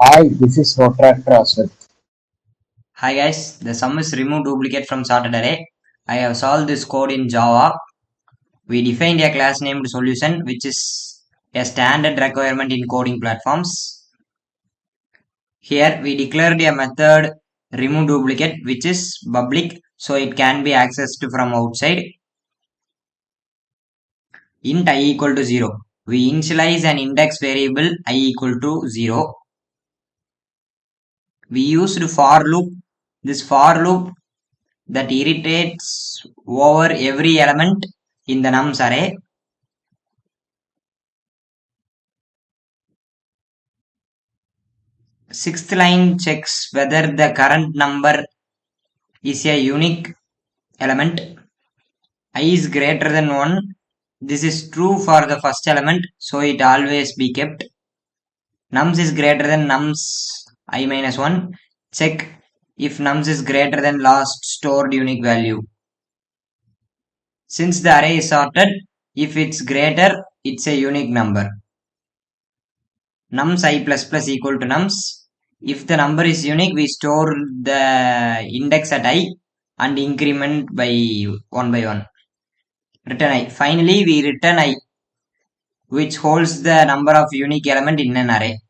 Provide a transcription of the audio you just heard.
Hi, this is Rotaract Aswad. Hi guys, the sum is remove duplicate from sorted array. I have solved this code in Java. We defined a class named solution, which is a standard requirement in coding platforms. Here we declared a method remove duplicate, which is public, so it can be accessed from outside. Int I equal to 0. We initialize an index variable I equal to 0. We used for loop. This for loop that iterates over every element in the nums array. Sixth line checks whether the current number is a unique element. I is greater than 1. This is true for the first element, so it always be kept. Nums is greater than nums I minus 1. Check if nums is greater than last stored unique value. Since the array is sorted, if it's greater, it's a unique number. Nums I plus plus equal to nums. If the number is unique, we store the index at I and increment by 1 by 1. Return I. Finally, we return I, which holds the number of unique element in an array.